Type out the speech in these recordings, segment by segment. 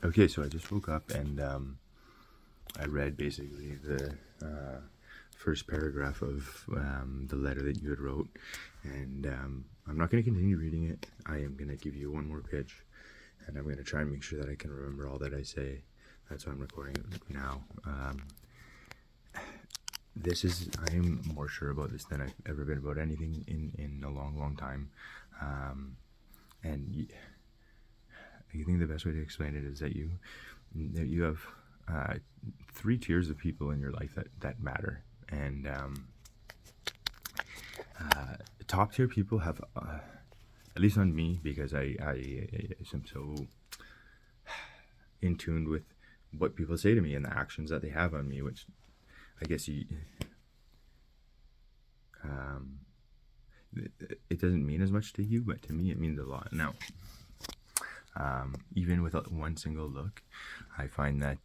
Okay, so I just woke up and I read basically the first paragraph of the letter that you had wrote, and I'm not going to continue reading it. I am going to give you one more pitch, and I'm going to try and make sure that I can remember all that I say. That's why I'm recording it now. I am more sure about this than I've ever been about anything in a long, long time. And I think the best way to explain it is that you have three tiers of people in your life that matter, and top tier people have, at least on me, because I am so in tune with what people say to me and the actions that they have on me, which I guess it doesn't mean as much to you, but to me it means a lot. Now, even with one single look, I find that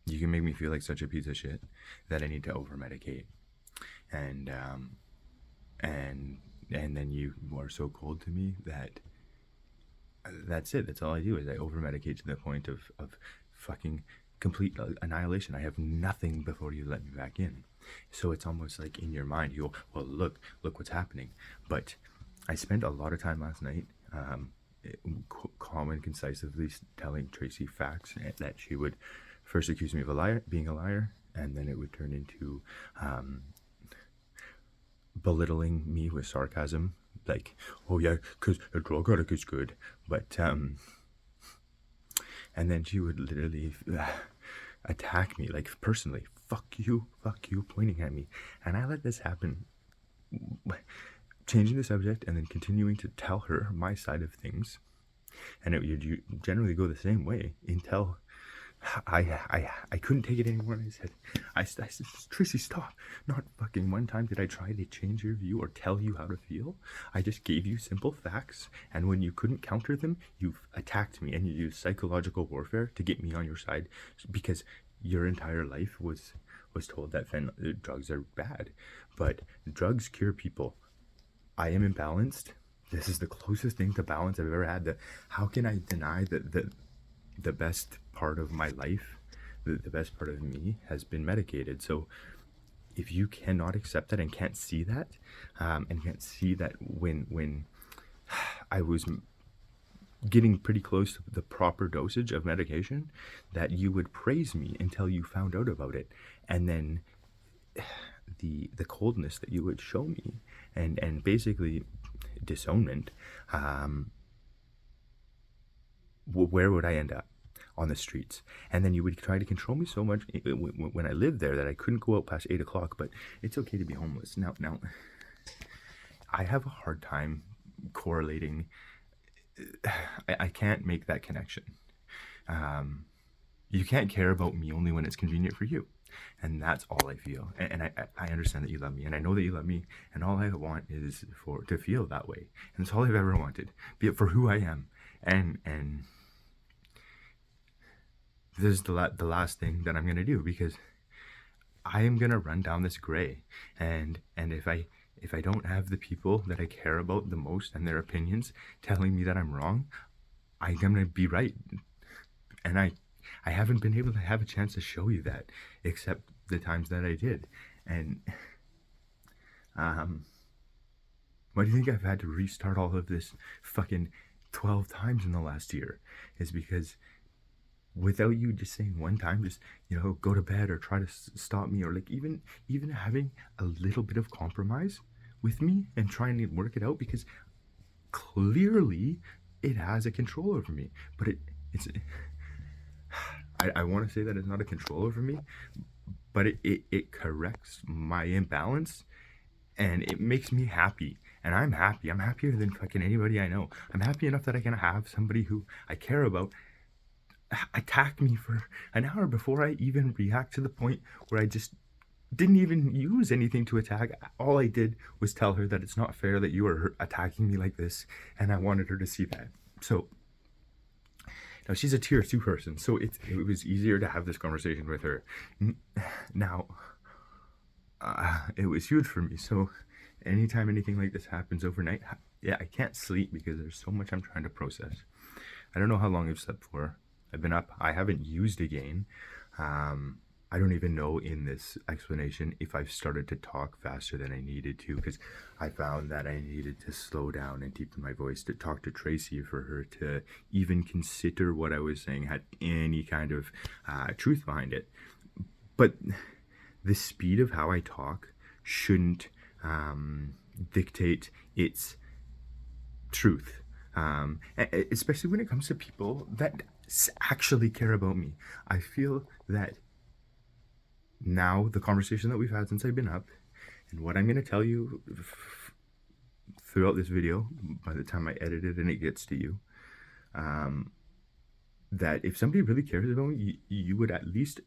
you can make me feel like such a piece of shit that I need to over medicate, and then you are so cold to me that that's it. That's all I do is I over medicate to the point of fucking complete annihilation. I have nothing before you let me back in. So it's almost like in your mind you go, well, look what's happening. But I spent a lot of time last night calm and concisely telling Tracy facts that she would first accuse me of being a liar, and then it would turn into belittling me with sarcasm, like, oh yeah, because a drug addict is good. But and then she would literally attack me, like, personally, fuck you, pointing at me. And I let this happen, changing the subject and then continuing to tell her my side of things, and it would generally go the same way until I couldn't take it anymore, and I said, Tracy, stop. Not fucking one time did I try to change your view or tell you how to feel. I just gave you simple facts, and when you couldn't counter them, you attacked me, and you used psychological warfare to get me on your side, because your entire life was told that drugs are bad. But drugs cure people. I am imbalanced. This is the closest thing to balance I've ever had. How can I deny that the best part of my life, the best part of me, has been medicated? So if you cannot accept that and can't see that, and can't see that when I was getting pretty close to the proper dosage of medication, that you would praise me until you found out about it, and then the coldness that you would show me, and basically disownment, where would I end up? On the streets. And then you would try to control me so much when I lived there that I couldn't go out past 8 o'clock. But it's okay to be homeless. Now I have a hard time correlating. I can't make that connection. You can't care about me only when it's convenient for you, and that's all I feel. And I understand that you love me, and I know that you love me, and all I want is to feel that way, and it's all I've ever wanted, be it for who I am. And this is the last thing that I'm gonna do, because I am gonna run down this gray, and if I don't have the people that I care about the most and their opinions telling me that I'm wrong, I'm gonna be right. And I haven't been able to have a chance to show you that, except the times that I did. And why do you think I've had to restart all of this fucking 12 times in the last year? Is because without you just saying one time, just, go to bed or try to stop me, or like even having a little bit of compromise with me and trying to work it out, because clearly it has a control over me. But it's I want to say that it's not a control over me, but it corrects my imbalance, and it makes me happy. And I'm happy. I'm happier than fucking anybody I know. I'm happy enough that I can have somebody who I care about attack me for an hour before I even react to the point where I just didn't even use anything to attack. All I did was tell her that it's not fair that you are attacking me like this, and I wanted her to see that. So now she's a tier 2 person, so it was easier to have this conversation with her. Now, it was huge for me. So anytime anything like this happens overnight, I can't sleep because there's so much I'm trying to process. I don't know how long I've slept for. I've been up. I haven't used again. I don't even know in this explanation if I've started to talk faster than I needed to, because I found that I needed to slow down and deepen my voice to talk to Tracy for her to even consider what I was saying had any kind of truth behind it. But the speed of how I talk shouldn't dictate its truth, especially when it comes to people that actually care about me. I feel that now the conversation that we've had since I've been up, and what I'm going to tell you throughout this video, by the time I edit it and it gets to you, that if somebody really cares about me, you would at least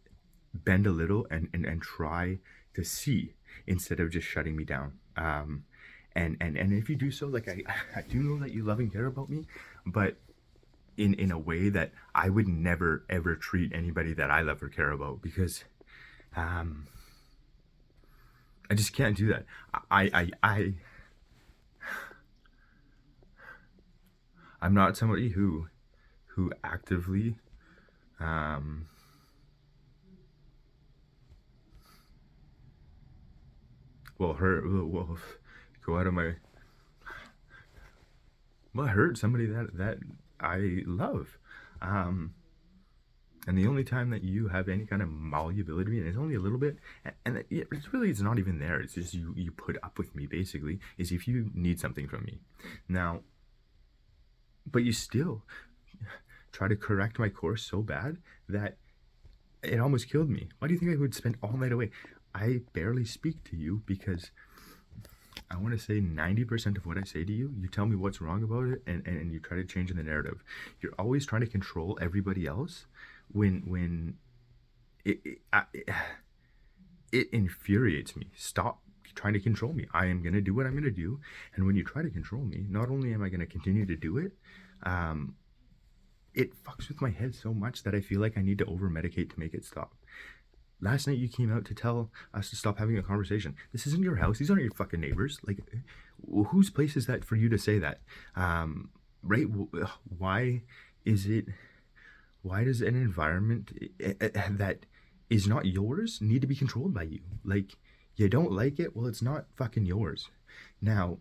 bend a little and try to see instead of just shutting me down. And if you do so, like I do know that you love and care about me, but in a way that I would never ever treat anybody that I love or care about, because I just can't do that. I'm not somebody who actively go out of my hurt somebody that I love. And the only time that you have any kind of malleability, and it's only a little bit, and it's not even there, it's just you put up with me, basically, is if you need something from me. Now, but you still try to correct my course so bad that it almost killed me. Why do you think I would spend all night away? I barely speak to you because I want to say 90% of what I say to you, you tell me what's wrong about it, and you try to change the narrative. You're always trying to control everybody else when it infuriates me. Stop trying to control me. I am going to do what I'm going to do. And when you try to control me, not only am I going to continue to do it, it fucks with my head so much that I feel like I need to over medicate to make it stop. Last night you came out to tell us to stop having a conversation. This isn't your house. These aren't your fucking neighbors. Like, whose place is that for you to say that? Right? Why does an environment that is not yours need to be controlled by you? Like, you don't like it? Well, it's not fucking yours. Now,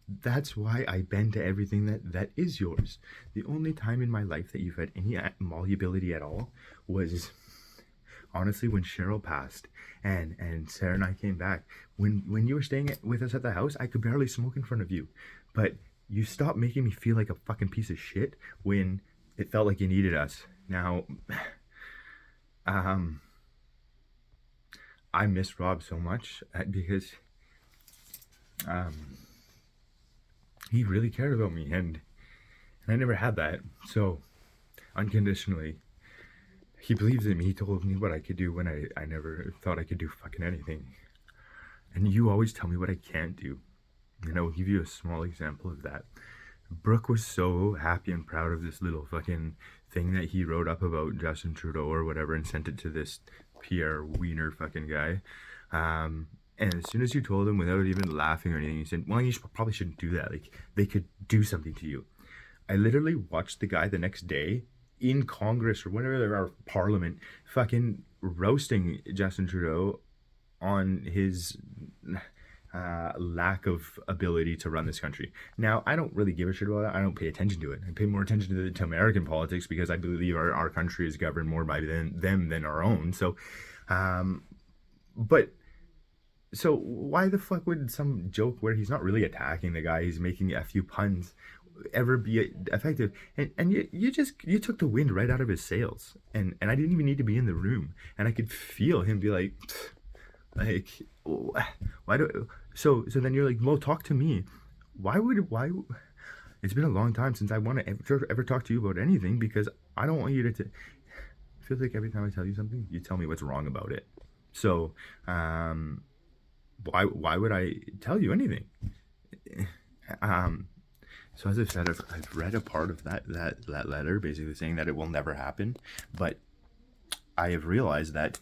that's why I bend to everything that is yours. The only time in my life that you've had any malleability at all was honestly when Cheryl passed and Sarah and I came back. When you were staying with us at the house, I could barely smoke in front of you, but you stopped making me feel like a fucking piece of shit when it felt like you needed us. Now, I miss Rob so much because he really cared about me, and I never had that. So unconditionally, he believes in me. He told me what I could do when I never thought I could do fucking anything. And you always tell me what I can't do. And I will give you a small example of that. Brooke was so happy and proud of this little fucking thing that he wrote up about Justin Trudeau or whatever and sent it to this Pierre Wiener fucking guy. And as soon as you told him without even laughing or anything, he said, well, you probably shouldn't do that. Like, they could do something to you. I literally watched the guy the next day in Congress or whatever, our parliament, fucking roasting Justin Trudeau on his lack of ability to run this country. Now, I don't really give a shit about that. I don't pay attention to it. I pay more attention to American politics because I believe our country is governed more by them than our own. So, but so why the fuck would some joke where he's not really attacking the guy, he's making a few puns, ever be effective? And you took the wind right out of his sails, and I didn't even need to be in the room, and I could feel him be like why do so then you're like, well, talk to me. Why it's been a long time since I want to ever talk to you about anything, because I don't want you to it feels like every time I tell you something, you tell me what's wrong about it. So why would I tell you anything? So as I've said, I've read a part of that letter, basically saying that it will never happen. But I have realized that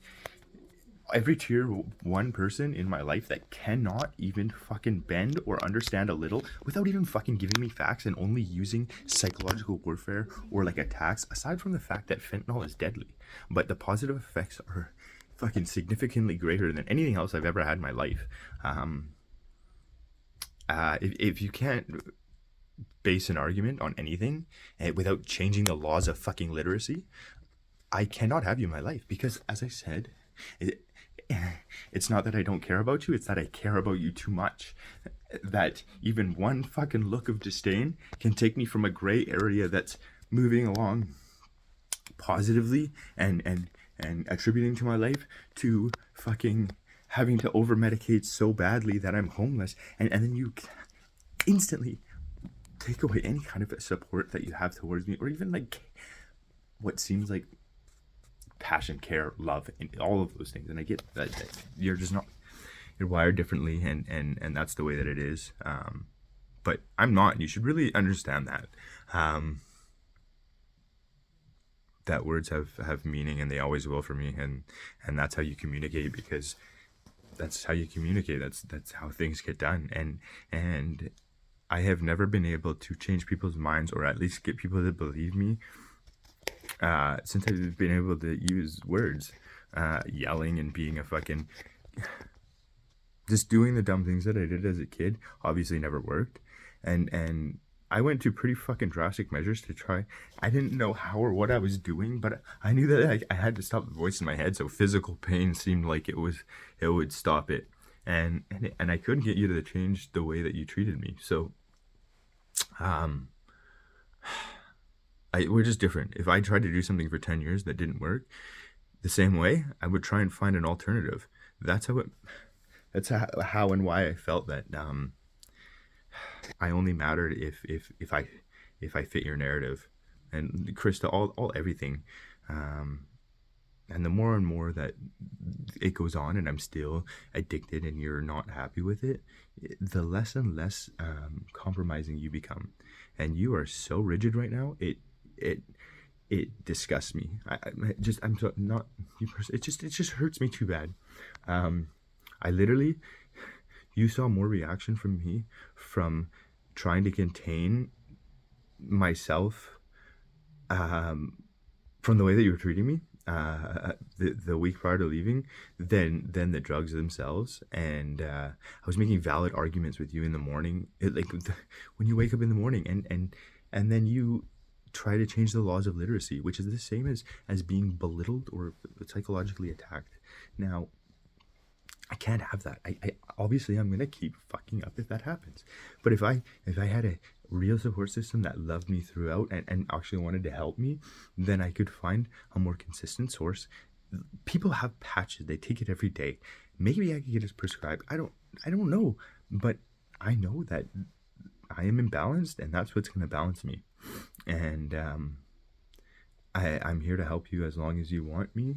every tier one person in my life that cannot even fucking bend or understand a little without even fucking giving me facts and only using psychological warfare or like attacks, aside from the fact that fentanyl is deadly, but the positive effects are fucking significantly greater than anything else I've ever had in my life. If you can't base an argument on anything without changing the laws of fucking literacy, I cannot have you in my life, because, as I said, it's not that I don't care about you, it's that I care about you too much. That even one fucking look of disdain can take me from a gray area that's moving along positively and attributing to my life to fucking having to over medicate so badly that I'm homeless, and then you instantly take away any kind of support that you have towards me, or even like what seems like passion, care, love, and all of those things. And I get that you're just not, you're wired differently, and that's the way that it is. But I'm not, and you should really understand that. That words have meaning, and they always will for me, and that's how you communicate, because that's how you communicate. That's how things get done. And I have never been able to change people's minds, or at least get people to believe me, since I've been able to use words. Yelling and being a fucking, just doing the dumb things that I did as a kid obviously never worked, and I went to pretty fucking drastic measures to try. I didn't know how or what I was doing, but I knew that I had to stop the voice in my head. So physical pain seemed like it would stop it, and I couldn't get you to change the way that you treated me. So, we're just different. If I tried to do something for 10 years that didn't work the same way, I would try and find an alternative. That's how and why I felt that I only mattered if I fit your narrative. And Krista, all everything. And the more and more that it goes on and I'm still addicted and you're not happy with it, the less and less compromising you become. And you are so rigid right now, it disgusts me. I'm so not you person. It just hurts me too bad. I literally, you saw more reaction from me from trying to contain myself, from the way that you were treating me the week prior to leaving than the drugs themselves. And I was making valid arguments with you in the morning, when you wake up in the morning, and then you try to change the laws of literacy, which is the same as being belittled or psychologically attacked. Now, I can't have that. I obviously I'm gonna keep fucking up if that happens. But if I had a real support system that loved me throughout and actually wanted to help me, then I could find a more consistent source. People have patches, they take it every day. Maybe I could get it prescribed. I don't know. But I know that I am imbalanced, and that's what's gonna balance me. And I'm here to help you as long as you want me.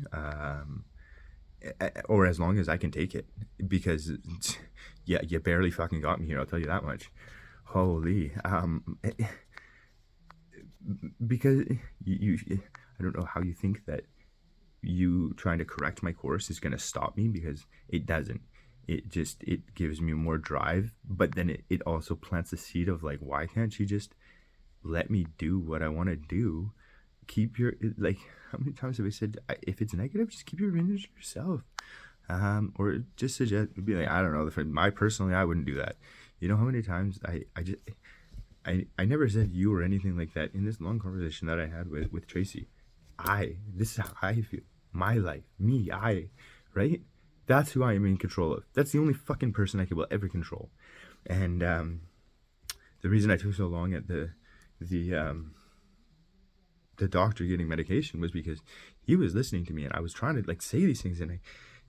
Or as long as I can take it, because yeah, you barely fucking got me here, I'll tell you that much. Holy, because you I don't know how you think that you trying to correct my course is going to stop me, because it doesn't. It gives me more drive, but then it also plants a seed of like, why can't you just let me do what I want to do? Keep your, like, how many times have I said, if it's negative, just keep your opinions to yourself, or just suggest, be like, I don't know, personally, I wouldn't do that. You know how many times I never said you or anything like that in this long conversation that I had with Tracy. This is how I feel, my life, me, right? That's who I am in control of. That's the only fucking person I will ever control. And the reason I took so long at the doctor getting medication was because he was listening to me, and I was trying to like say these things, and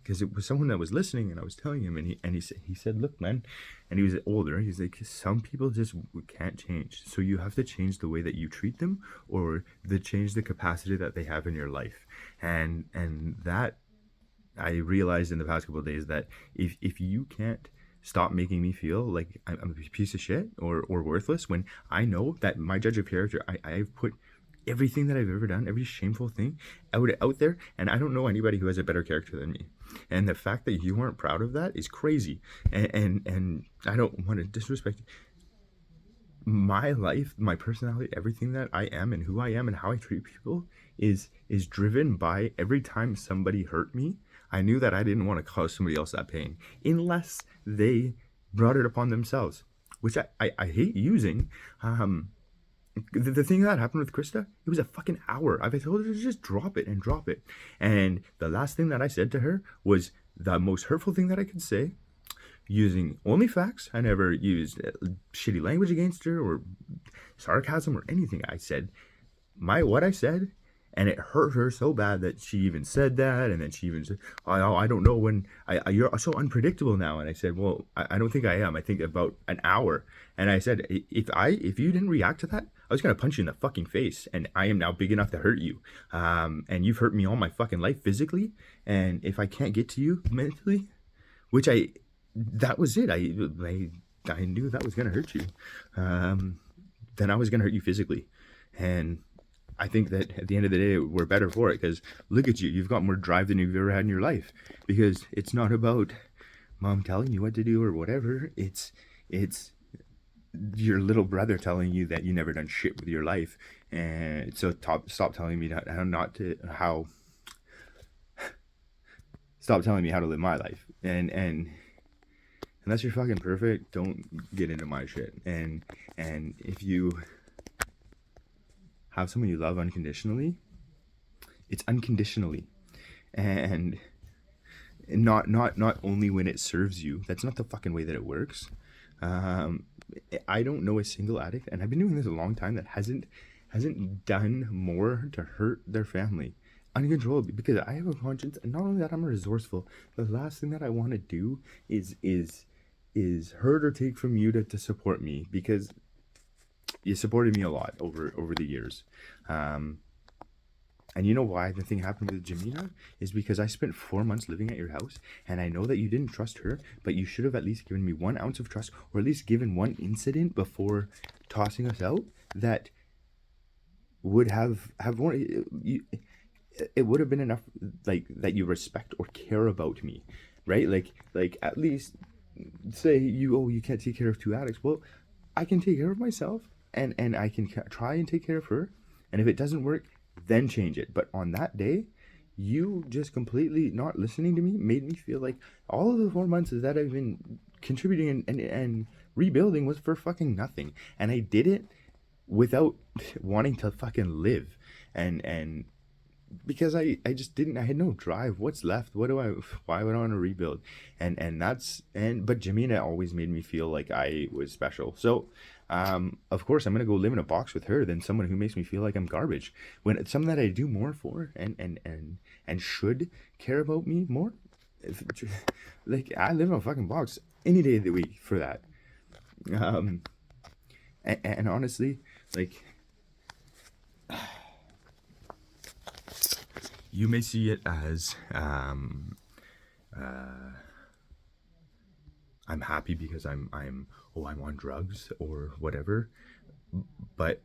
because it was someone that was listening, and I was telling him, and he said, look, man, and he was older, he's like, some people just can't change, so you have to change the way that you treat them, or change the capacity that they have in your life. And that I realized in the past couple of days, that if you can't stop making me feel like I'm a piece of shit or worthless, when I know that my judge of character, I've put everything that I've ever done, every shameful thing out there, and I don't know anybody who has a better character than me. And the fact that you aren't proud of that is crazy. And I don't want to disrespect my life, my personality, everything that I am and who I am and how I treat people is driven by every time somebody hurt me, I knew that I didn't want to cause somebody else that pain unless they brought it upon themselves, which I hate using. The thing that happened with Krista, it was a fucking hour. I told her to just drop it and drop it. And the last thing that I said to her was the most hurtful thing that I could say, using only facts. I never used shitty language against her or sarcasm or anything. I said what I said, and it hurt her so bad that she even said that. And then she even said, I don't know when you're so unpredictable now. And I said, well, I don't think I am. I think about an hour. And I said, if you didn't react to that, I was going to punch you in the fucking face. And I am now big enough to hurt you. And you've hurt me all my fucking life physically. And if I can't get to you mentally, which that was it. I knew that was going to hurt you. Then I was going to hurt you physically. And I think that at the end of the day, we're better for it, because look at you. You've got more drive than you've ever had in your life, because it's not about mom telling you what to do or whatever. It's your little brother telling you that you never done shit with your life. And so stop telling me stop telling me how to live my life. And unless you're fucking perfect, don't get into my shit. And if you have someone you love unconditionally, it's unconditionally. And not only when it serves you. That's not the fucking way that it works. I don't know a single addict, and I've been doing this a long time, that hasn't done more to hurt their family uncontrollably, because I have a conscience. And not only that, I'm resourceful. The last thing that I want to do is hurt or take from you to support me, because you supported me a lot over the years. And you know why the thing happened with Jamina is because I spent 4 months living at your house, and I know that you didn't trust her, but you should have at least given me 1 ounce of trust, or at least given one incident before tossing us out that would have it would have been enough, like, that you respect or care about me, right? Like at least say you can't take care of 2 addicts. Well, I can take care of myself, and I can try and take care of her, and if it doesn't work, then change it. But on that day, you just completely not listening to me made me feel like all of the 4 months that I've been contributing and rebuilding was for fucking nothing. And I did it without wanting to fucking live. And because I just didn't, I had no drive. What's left? Why would I want to rebuild? But Jamina always made me feel like I was special. So of course I'm gonna go live in a box with her than someone who makes me feel like I'm garbage, when it's something that I do more for and should care about me more. Like, I live in a fucking box any day of the week for that. And honestly, like, you may see it as I'm happy because I'm on drugs or whatever, but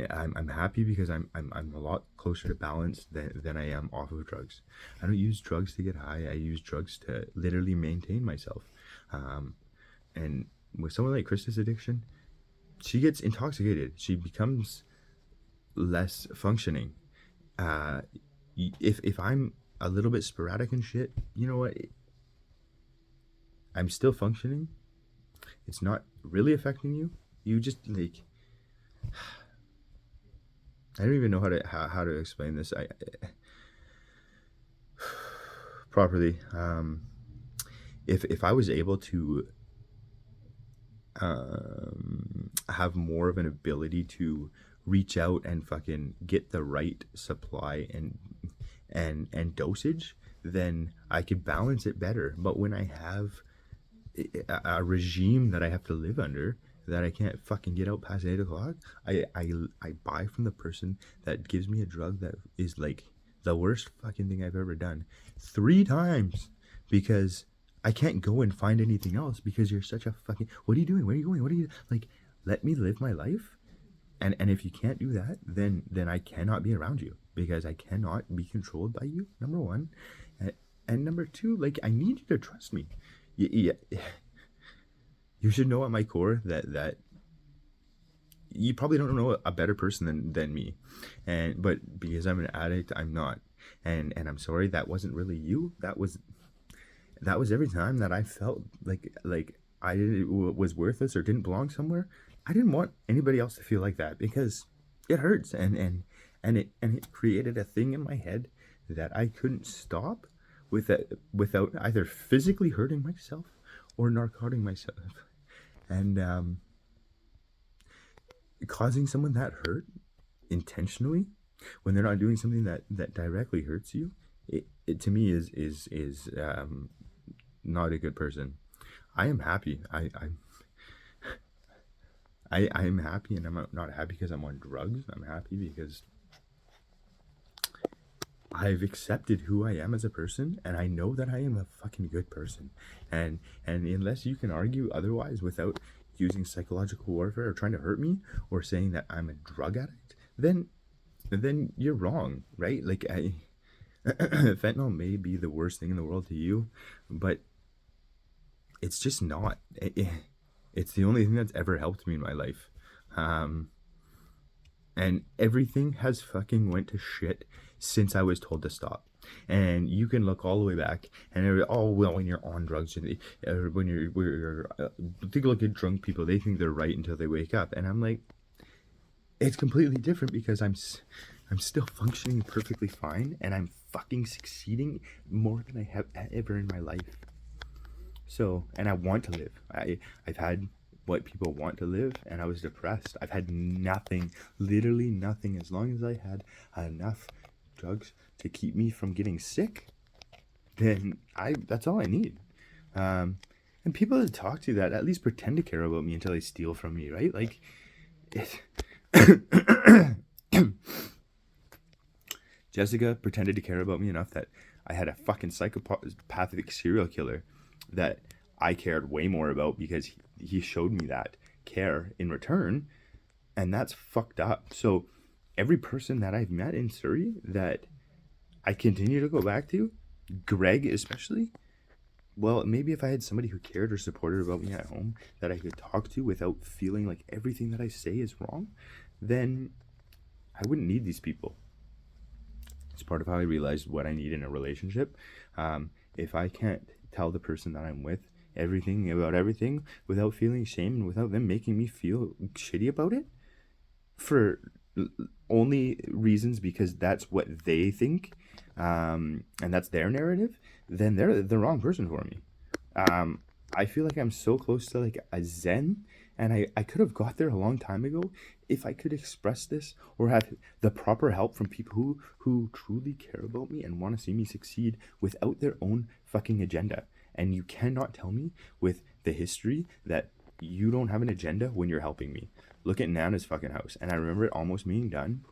I'm happy because I'm a lot closer to balance than I am off of drugs. I don't use drugs to get high. I use drugs to literally maintain myself. And with someone like Krista's addiction, she gets intoxicated. She becomes less functioning. If I'm a little bit sporadic and shit, you know what? I'm still functioning. It's not really affecting you. You just, like, I don't even know how to explain this. Properly. If I was able to have more of an ability to reach out and fucking get the right supply and dosage, then I could balance it better. But when I have a regime that I have to live under, that I can't fucking get out past 8 o'clock, I buy from the person that gives me a drug that is like the worst fucking thing I've ever done 3 times, because I can't go and find anything else, because you're such a fucking, what are you doing? Where are you going? What are you, like, let me live my life. and if you can't do that, then I cannot be around you, because I cannot be controlled by you, number one. And number two, like, I need you to trust me. You should know at my core that you probably don't know a better person than me, but because I'm an addict, I'm not. And I'm sorry, that wasn't really you. That was every time that I felt like I was worthless or didn't belong somewhere. I didn't want anybody else to feel like that, because it hurts, and it created a thing in my head that I couldn't stop without either physically hurting myself or narcoting myself, and causing someone that hurt intentionally when they're not doing something that directly hurts you. It to me is not a good person. I am happy. I'm happy, and I'm not happy because I'm on drugs. I'm happy because I've accepted who I am as a person, and I know that I am a fucking good person. And unless you can argue otherwise without using psychological warfare or trying to hurt me or saying that I'm a drug addict, then you're wrong, right? Like, fentanyl may be the worst thing in the world to you, but it's just not. It's the only thing that's ever helped me in my life. And everything has fucking went to shit since I was told to stop. And you can look all the way back, and well, when you're on drugs, when you're take a look at drunk people, they think they're right until they wake up. And I'm like, it's completely different, because I'm still functioning perfectly fine, and I'm fucking succeeding more than I have ever in my life. So, and I want to live. I've had what people want to live, and I was depressed. I've had nothing, literally nothing. As long as I had enough drugs to keep me from getting sick, then that's all I need. And people that talk to that at least pretend to care about me until they steal from me, right? Like, Jessica pretended to care about me enough that I had a fucking psychopathic serial killer that I cared way more about, because he showed me that care in return, and that's fucked up. So every person that I've met in Surrey that I continue to go back to, Greg especially, well, maybe if I had somebody who cared or supported about me at home that I could talk to without feeling like everything that I say is wrong, then I wouldn't need these people. It's part of how I realized what I need in a relationship. If I can't tell the person that I'm with everything about everything without feeling shame and without them making me feel shitty about it for only reasons because that's what they think, and that's their narrative, then they're the wrong person for me. I feel like I'm so close to like a zen, and I could have got there a long time ago if I could express this or have the proper help from people who truly care about me and want to see me succeed without their own fucking agenda. And you cannot tell me with the history that you don't have an agenda when you're helping me. Look at Nana's fucking house. And I remember it almost being done.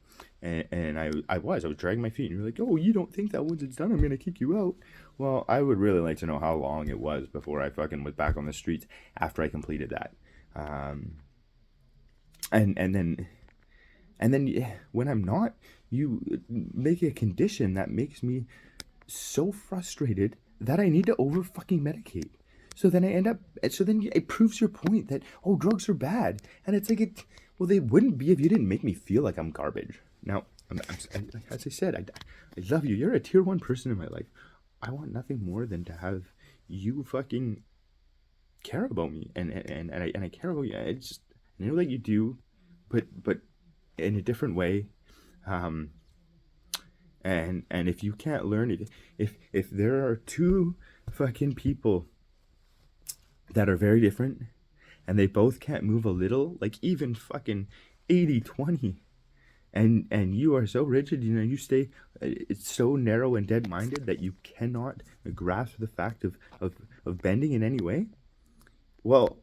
And I was dragging my feet. And you're like, oh, you don't think that once it's done, I'm going to kick you out? Well, I would really like to know how long it was before I fucking was back on the streets after I completed that. And then when I'm not, you make a condition that makes me so frustrated that I need to over fucking medicate. So then it proves your point that, oh, drugs are bad. And it's like, well, they wouldn't be if you didn't make me feel like I'm garbage. Now, as I said, I love you. You're a tier 1 person in my life. I want nothing more than to have you fucking care about me. And I care about you. I know that you do, but in a different way. And if you can't learn it, if there are two fucking people that are very different and they both can't move a little, like even fucking 80-20, and you are so rigid, you stay, it's so narrow and dead-minded that you cannot grasp the fact of bending in any way, well,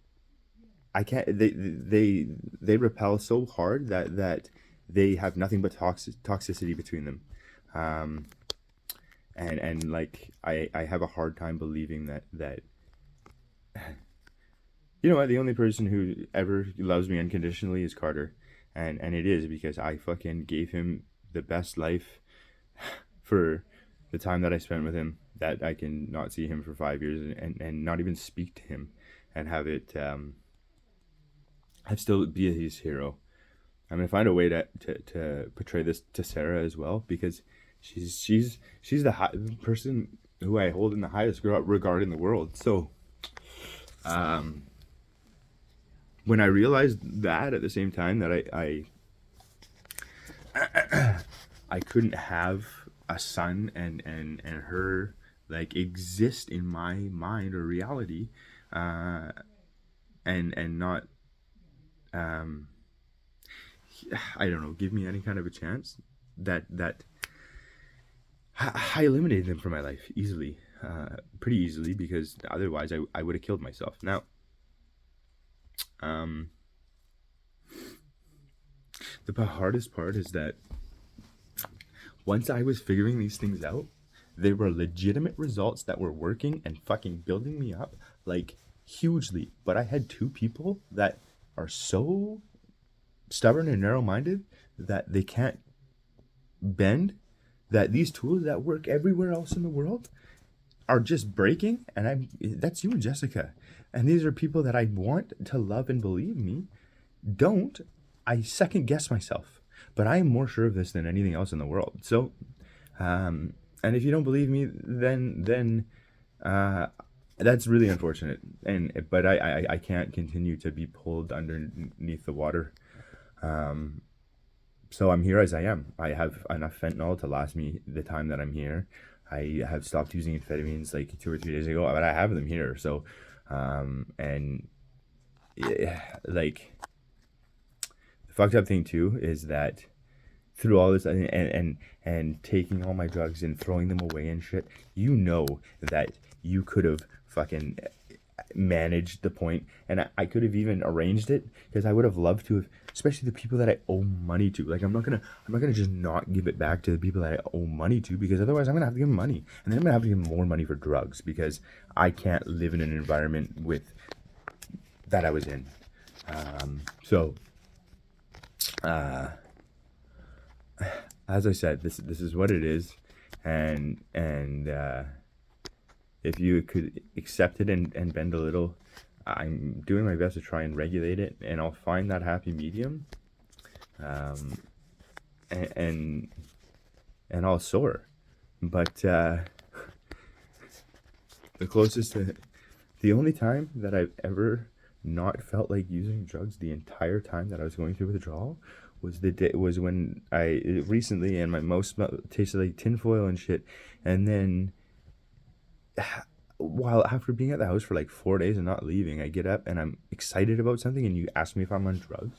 I can't, they repel so hard that they have nothing but toxicity between them. And like I have a hard time believing that you know what, the only person who ever loves me unconditionally is Carter, and it is because I fucking gave him the best life for the time that I spent with him, that I can not see him for 5 years and not even speak to him and have it have still be his hero. I'm gonna find a way to portray this to Sarah as well, because she's the person who I hold in the highest regard in the world. So when I realized that at the same time that I couldn't have a son and her like exist in my mind or reality, and not I don't know, give me any kind of a chance, that I eliminated them from my life easily, pretty easily, because otherwise I would have killed myself. Now, the hardest part is that once I was figuring these things out, there were legitimate results that were working and fucking building me up, like, hugely. But I had two people that are so stubborn and narrow-minded that they can't bend, that these tools that work everywhere else in the world are just breaking. And that's you and Jessica. And these are people that I want to love and believe me. Don't. I second guess myself. But I am more sure of this than anything else in the world. So, and if you don't believe me, then that's really unfortunate. But I can't continue to be pulled underneath the water. So I'm here as I am. I have enough fentanyl to last me the time that I'm here. I have stopped using amphetamines like 2 or 3 days ago, but I have them here. So, and yeah, like, the fucked up thing too is that through all this and taking all my drugs and throwing them away and shit, you know that you could have fucking managed the point, and I could have even arranged it, because I would have loved to have, especially the people that I owe money to. Like, I'm not gonna just not give it back to the people that I owe money to, because otherwise I'm gonna have to give them money, and then I'm gonna have to give them more money for drugs, because I can't live in an environment with that I was in. As I said, this is what it is, and if you could accept it and bend a little, I'm doing my best to try and regulate it, and I'll find that happy medium, and I'll soar. But the only time that I've ever not felt like using drugs the entire time that I was going through withdrawal was when I recently, and my mouth tasted like tinfoil and shit, and then while after being at the house for like 4 days and not leaving, I get up and I'm excited about something, and you ask me if I'm on drugs,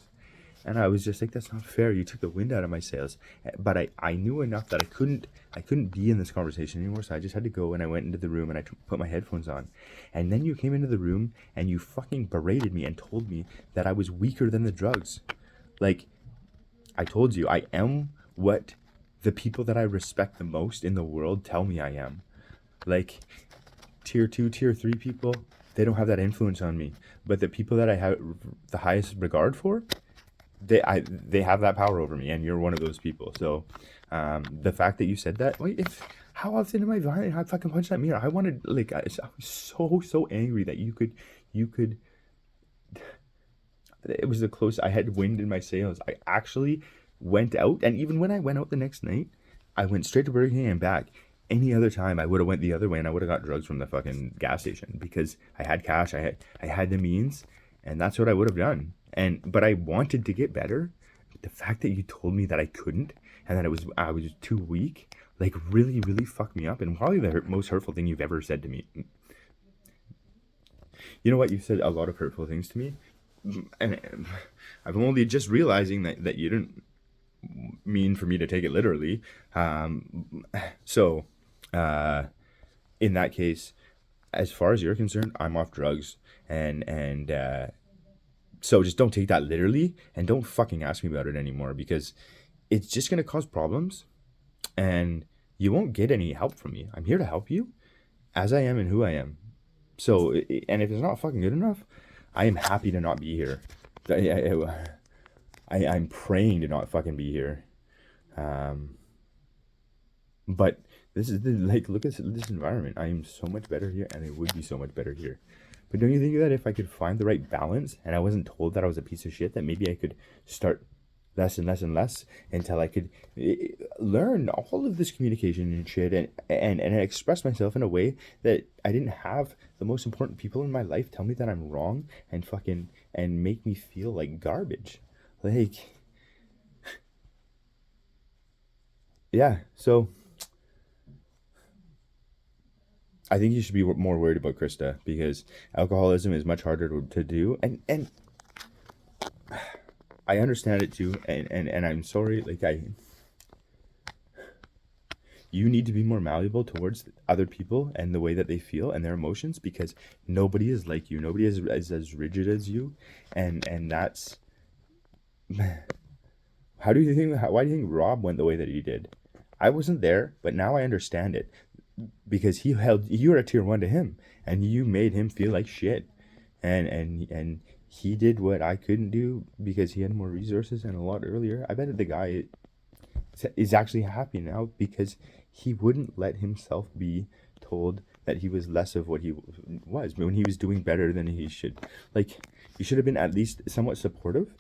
and I was just like, that's not fair. You took the wind out of my sails. But I knew enough that I couldn't be in this conversation anymore, so I just had to go, and I went into the room and I put my headphones on, and then you came into the room and you fucking berated me and told me that I was weaker than the drugs. Like, I told you, I am what the people that I respect the most in the world tell me I am. Like, tier 2, tier 3 people, they don't have that influence on me. But the people that I have the highest regard for, they have that power over me, and you're one of those people. So, the fact that you said that, how often am I violent? I fucking punched that mirror. I wanted, like, I was so angry that you could. It was the close. I had wind in my sails. I actually went out, and even when I went out the next night, I went straight to Burger King and back. Any other time, I would have went the other way, and I would have got drugs from the fucking gas station, because I had cash. I had the means, and that's what I would have done. But I wanted to get better. The fact that you told me that I couldn't, and that I was too weak, like, really, really fucked me up. And probably the most hurtful thing you've ever said to me. You know what? You've said a lot of hurtful things to me, and I'm only just realizing that you didn't mean for me to take it literally. So, in that case, as far as you're concerned, I'm off drugs, and so just don't take that literally, and don't fucking ask me about it anymore, because it's just gonna cause problems, and you won't get any help from me. I'm here to help you as I am and who I am. So, and if it's not fucking good enough, I am happy to not be here. I'm praying to not fucking be here. Um, but this is like, look at this environment. I am so much better here, and it would be so much better here. But don't you think that if I could find the right balance, and I wasn't told that I was a piece of shit, that maybe I could start less and less and less until I could learn all of this communication and shit, and express myself in a way that I didn't have the most important people in my life tell me that I'm wrong and fucking and make me feel like garbage. Like, yeah, so I think you should be more worried about Krista, because alcoholism is much harder to do, and I understand it too, and I'm sorry. Like, you need to be more malleable towards other people and the way that they feel and their emotions, because nobody is like you. Nobody is as rigid as you, and that's how do you think? Why do you think Rob went the way that he did? I wasn't there, but now I understand it, because you were a tier one to him, and you made him feel like shit, and he did what I couldn't do because he had more resources and a lot earlier. I bet the guy is actually happy now because he wouldn't let himself be told that he was less of what he was when he was doing better than he should. Like, you should have been at least somewhat supportive.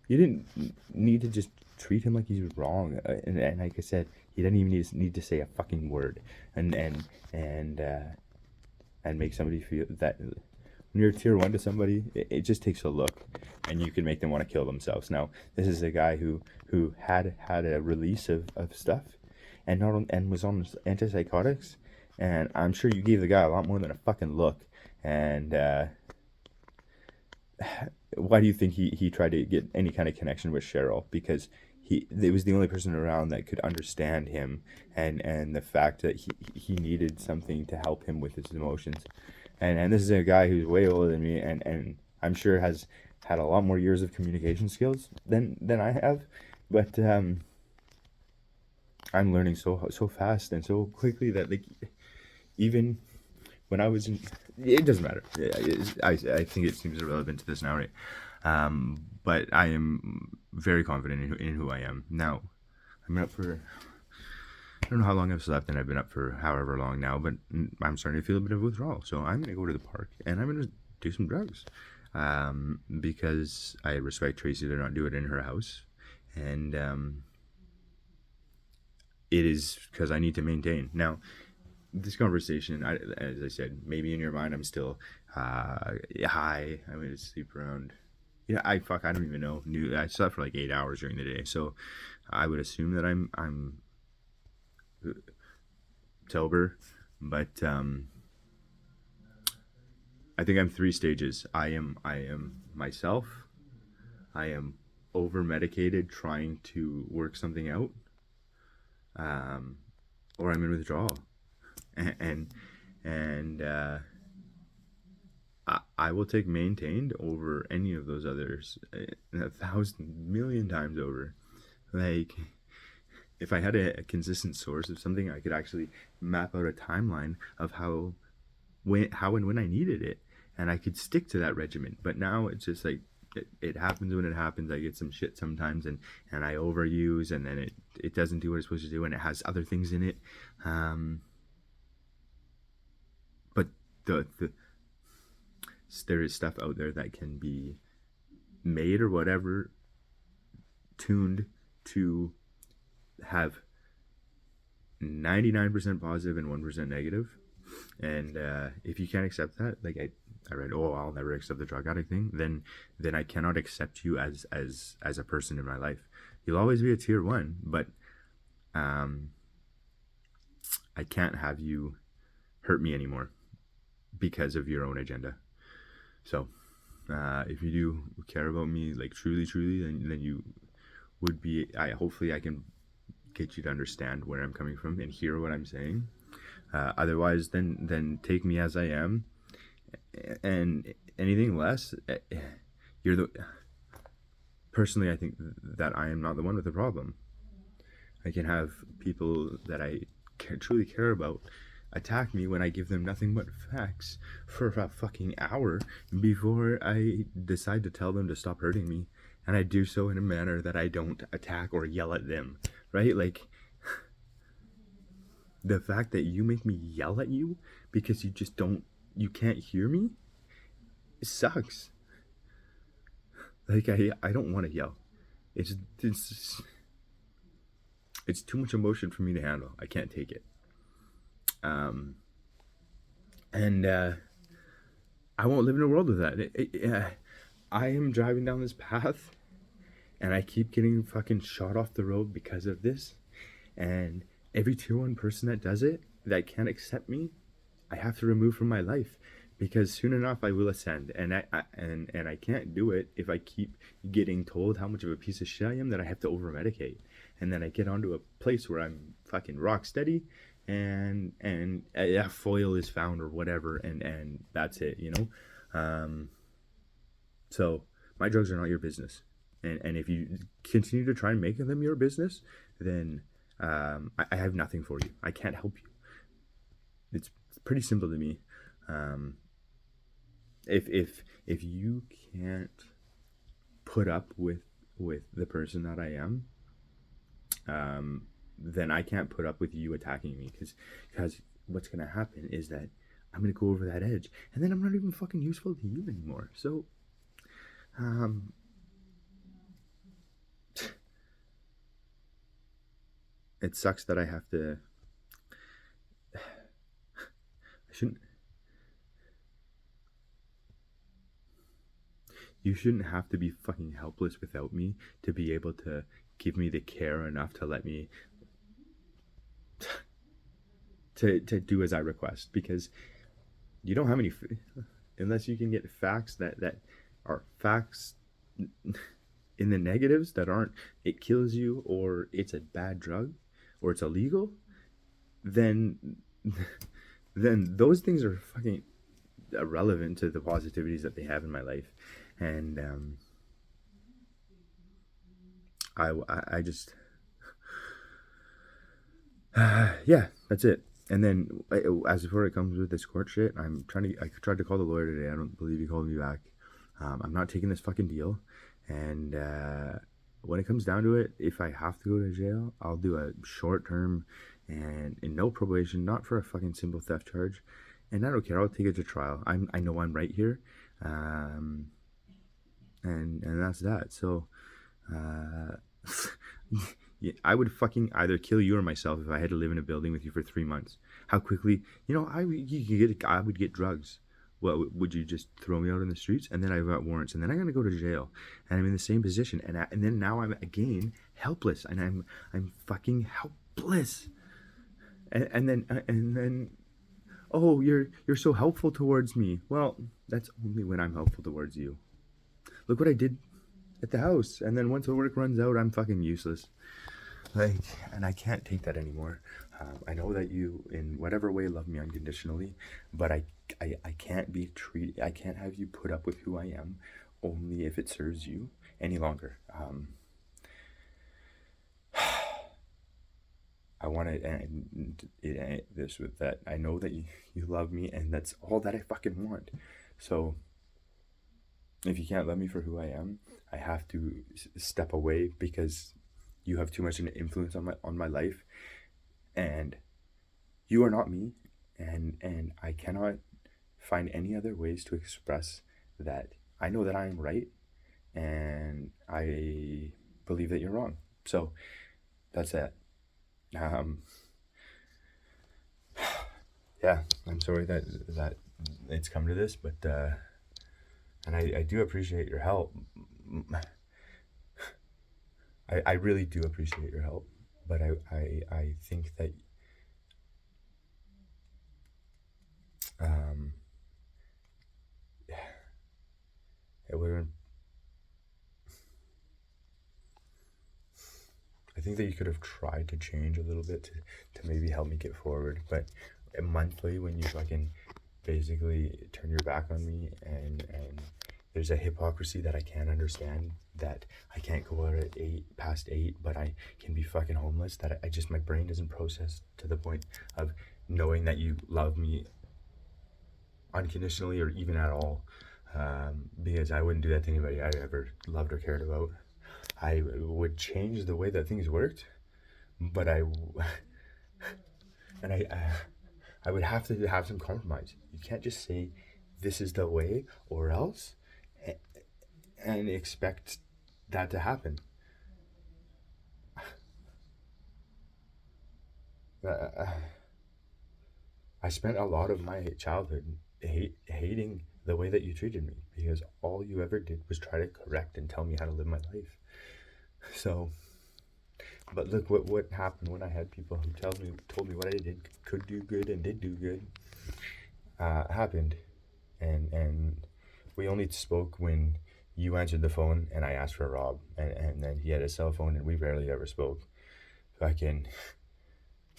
You didn't need to just treat him like he's wrong. And like I said, he didn't even need to say a fucking word, and make somebody feel that when you're tier one to somebody, it just takes a look, and you can make them want to kill themselves. Now, this is a guy who had a release of stuff, and not on, and was on antipsychotics, and I'm sure you gave the guy a lot more than a fucking look. And why do you think he tried to get any kind of connection with Cheryl? Because it was the only person around that could understand him, and the fact that he needed something to help him with his emotions. And this is a guy who's way older than me, and I'm sure has had a lot more years of communication skills than I have. But I'm learning so fast and so quickly that, like, even when I was in, it doesn't matter. I think it seems irrelevant to this now, right? But I am very confident in who I am now. I'm up for, I don't know how long I've slept, and I've been up for however long now, but I'm starting to feel a bit of withdrawal. So I'm going to go to the park, and I'm going to do some drugs, because I respect Tracy to not do it in her house. And it is because I need to maintain. Now, this conversation, as I said, maybe in your mind I'm still high. I'm going to sleep around. Yeah, I don't even know. I slept for like 8 hours during the day, so I would assume that I'm sober, but I think I'm 3 stages. I am myself. I am over medicated, trying to work something out, or I'm in withdrawal, and I will take maintained over any of those others 1,000,000,000 times over. Like, if I had a consistent source of something, I could actually map out a timeline of how and when I needed it, and I could stick to that regimen. But now it's just like, it happens when it happens. I get some shit sometimes, and I overuse, and then it doesn't do what it's supposed to do, and it has other things in it. But there is stuff out there that can be made or whatever, tuned to have 99% positive and 1% negative. And if you can't accept that, like I read, oh, I'll never accept the drug addict thing, then I cannot accept you as a person in my life. You'll always be a tier one, but I can't have you hurt me anymore because of your own agenda. So if you do care about me, like, truly, then you would be, hopefully I can get you to understand where I'm coming from and hear what I'm saying. Otherwise, then take me as I am, and anything less, personally, I think that I am not the one with the problem. I can have people that I truly care about attack me when I give them nothing but facts for a fucking hour before I decide to tell them to stop hurting me, and I do so in a manner that I don't attack or yell at them, right? Like, the fact that you make me yell at you because you can't hear me, it sucks. Like, I don't want to yell. It's too much emotion for me to handle. I can't take it. And I won't live in a world with that. I am driving down this path, and I keep getting fucking shot off the road because of this. And every tier 1 person that does it, that can't accept me, I have to remove from my life, because soon enough I will ascend. And I can't do it if I keep getting told how much of a piece of shit I am, that I have to over medicate. And then I get onto a place where I'm fucking rock steady, and a foil is found or whatever, and that's it, you know. So my drugs are not your business, and if you continue to try and make them your business, then I have nothing for you. I can't help you. It's pretty simple to me. If you can't put up with the person that I am, then I can't put up with you attacking me, because what's gonna happen is that I'm gonna go over that edge, and then I'm not even fucking useful to you anymore. So, it sucks that I have to. I shouldn't. You shouldn't have to be fucking helpless without me to be able to give me the care enough to let me to do as I request, because you don't have any, unless you can get facts that are facts in the negatives, that aren't it kills you, or it's a bad drug, or it's illegal, then those things are fucking irrelevant to the positivities that they have in my life. And I just yeah, that's it. And then, as before it comes with this court shit, I tried to call the lawyer today. I don't believe he called me back. I'm not taking this fucking deal. And when it comes down to it, if I have to go to jail, I'll do a short term and no probation, not for a fucking simple theft charge. And I don't care. I'll take it to trial. I know I'm right here. And that's that. So, yeah, I would fucking either kill you or myself if I had to live in a building with you for 3 months. How quickly, I would get drugs. Well, would you just throw me out in the streets? And then I got warrants, and then I'm gonna go to jail, and I'm in the same position, and then now I'm again helpless, and I'm fucking helpless. And then, oh, you're so helpful towards me. Well, that's only when I'm helpful towards you. Look what I did at the house, and then once the work runs out, I'm fucking useless. Like, and I can't take that anymore. I know that you, in whatever way, love me unconditionally, but I can't be treated. I can't have you put up with who I am, only if it serves you any longer. I want to end this with that. I know that you love me, and that's all that I fucking want. So, if you can't love me for who I am, I have to step away, because you have too much an influence on my life, and you are not me, and I cannot find any other ways to express that I know that I am right, and I believe that you're wrong. So that's it. Yeah, I'm sorry that it's come to this, but and I do appreciate your help. I really do appreciate your help, but I think that it would. I think that you could have tried to change a little bit to maybe help me get forward, but monthly, when you fucking basically turn your back on me, and there's a hypocrisy that I can't understand, that I can't go out at past 8, but I can be fucking homeless, that I just, my brain doesn't process to the point of knowing that you love me unconditionally or even at all. because I wouldn't do that to anybody I ever loved or cared about. I would change the way that things worked, but and I would have to have some compromise. You can't just say this is the way or else and expect that to happen. I spent a lot of my childhood hating the way that you treated me because all you ever did was try to correct and tell me how to live my life. So, but look what happened when I had people who told me what I did could do good and did do good. Happened, and we only spoke when you answered the phone and I asked for Rob, and then he had a cell phone and we barely ever spoke. Fucking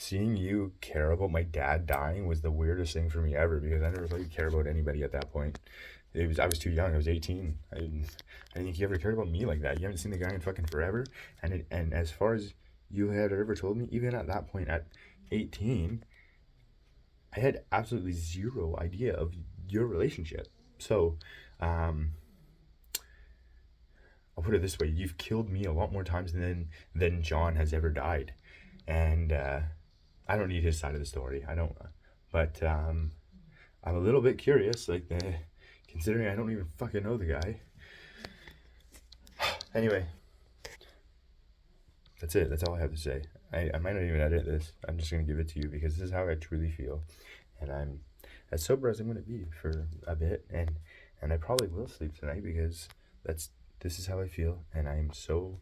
seeing you care about my dad dying was the weirdest thing for me ever because I never thought you cared about anybody at that point. I was too young. I was 18. I didn't think you ever cared about me like that. You haven't seen the guy in fucking forever. And as far as you had ever told me, even at that point at 18, I had absolutely zero idea of your relationship. So, I'll put it this way: you've killed me a lot more times than John has ever died, and I don't need his side of the story. I don't, but I'm a little bit curious, like considering I don't even fucking know the guy. Anyway, that's it. That's all I have to say. I might not even edit this. I'm just gonna give it to you because this is how I truly feel, and I'm as sober as I'm gonna be for a bit, and I probably will sleep tonight because this is how I feel, and I'm so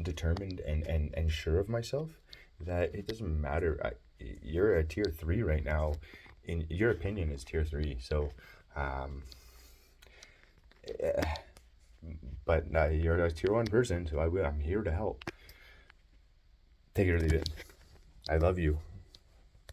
determined and sure of myself that it doesn't matter. You're a tier 3 right now. In your opinion is tier 3. So, but you're a tier 1 person, so I'm here to help. Take it or leave it. I love you.